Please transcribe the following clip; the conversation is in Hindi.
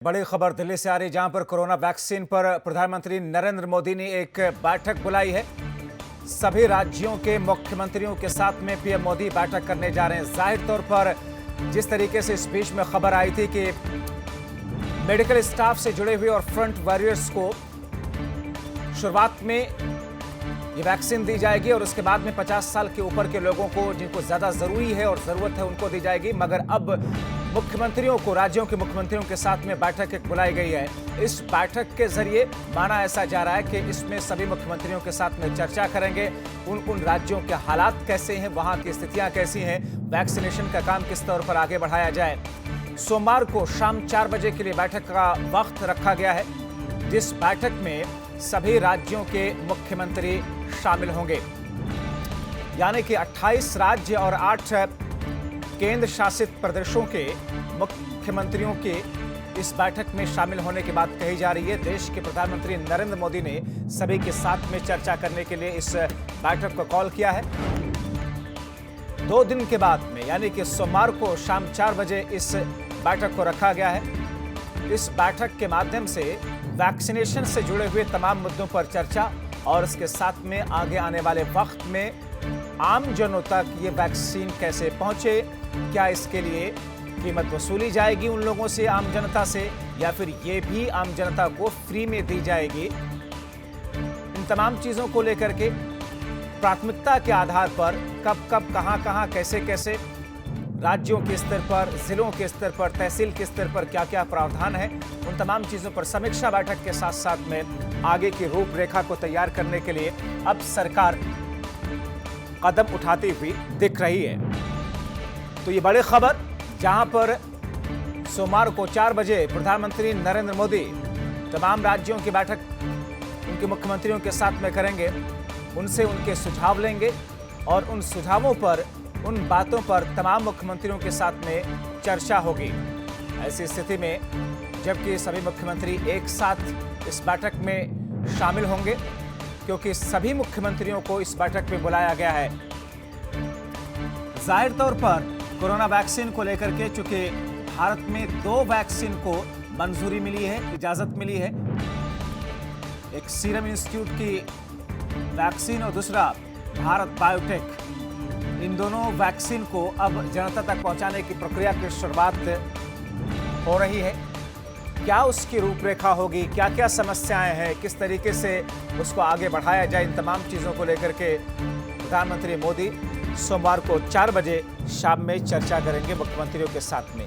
बड़ी खबर दिल्ली से आ रही, जहां पर कोरोना वैक्सीन पर प्रधानमंत्री नरेंद्र मोदी ने एक बैठक बुलाई है। सभी राज्यों के मुख्यमंत्रियों के साथ में पीएम मोदी बैठक करने जा रहे हैं। जाहिर तौर पर जिस तरीके से इस बीच में खबर आई थी कि मेडिकल स्टाफ से जुड़े हुए और फ्रंट वॉरियर्स को शुरुआत में ये वैक्सीन दी जाएगी और उसके बाद में 50 साल के ऊपर के लोगों को, जिनको ज्यादा जरूरी है और जरूरत है, उनको दी जाएगी। मगर अब मुख्यमंत्रियों को, राज्यों के मुख्यमंत्रियों के साथ में बैठक एक बुलाई गई है। इस बैठक के जरिए माना ऐसा जा रहा है कि इसमें सभी मुख्यमंत्रियों के साथ में चर्चा करेंगे। उन राज्यों के हालात कैसे हैं, वहां की स्थितियां कैसी हैं, वैक्सीनेशन का काम किस तौर पर आगे बढ़ाया जाए। सोमवार को शाम 4 बजे के लिए बैठक का वक्त रखा गया है, जिस बैठक में सभी राज्यों के मुख्यमंत्री शामिल होंगे। यानी कि 28 राज्य और 8 केंद्र शासित प्रदेशों के मुख्यमंत्रियों के इस बैठक में शामिल होने की बात कही जा रही है। देश के प्रधानमंत्री नरेंद्र मोदी ने सभी के साथ में चर्चा करने के लिए इस बैठक को कॉल किया है। 2 दिन के बाद में, यानी कि सोमवार को शाम 4 बजे इस बैठक को रखा गया है। इस बैठक के माध्यम से वैक्सीनेशन से जुड़े हुए तमाम मुद्दों पर चर्चा और इसके साथ में आगे आने वाले वक्त में आम जनों तक ये वैक्सीन कैसे पहुंचे, क्या इसके लिए कीमत वसूली जाएगी उन लोगों से, आम जनता से, या फिर ये भी आम जनता को फ्री में दी जाएगी। इन तमाम चीजों को लेकर के प्राथमिकता के आधार पर कब कब, कहां कहां, कैसे कैसे, राज्यों के स्तर पर, जिलों के स्तर पर, तहसील के स्तर पर क्या क्या प्रावधान है, उन तमाम चीजों पर समीक्षा बैठक के साथ साथ में आगे की रूपरेखा को तैयार करने के लिए अब सरकार कदम उठाती हुई दिख रही है। तो ये बड़ी खबर, जहां पर सोमवार को 4 बजे प्रधानमंत्री नरेंद्र मोदी तमाम राज्यों की बैठक उनके मुख्यमंत्रियों के साथ में करेंगे, उनसे उनके सुझाव लेंगे और उन सुझावों पर, उन बातों पर तमाम मुख्यमंत्रियों के साथ में चर्चा होगी। ऐसी स्थिति में जबकि सभी मुख्यमंत्री एक साथ इस बैठक में शामिल होंगे, क्योंकि सभी मुख्यमंत्रियों को इस बैठक में बुलाया गया है। जाहिर तौर पर कोरोना वैक्सीन को लेकर के, चूंकि भारत में 2 वैक्सीन को मंजूरी मिली है, इजाजत मिली है, एक सीरम इंस्टीट्यूट की वैक्सीन और दूसरा भारत बायोटेक, इन दोनों वैक्सीन को अब जनता तक पहुंचाने की प्रक्रिया की शुरुआत हो रही है। क्या उसकी रूपरेखा होगी, क्या क्या समस्याएं हैं, किस तरीके से उसको आगे बढ़ाया जाए, इन तमाम चीज़ों को लेकर के प्रधानमंत्री मोदी सोमवार को 4 बजे शाम में चर्चा करेंगे मुख्यमंत्रियों के साथ में।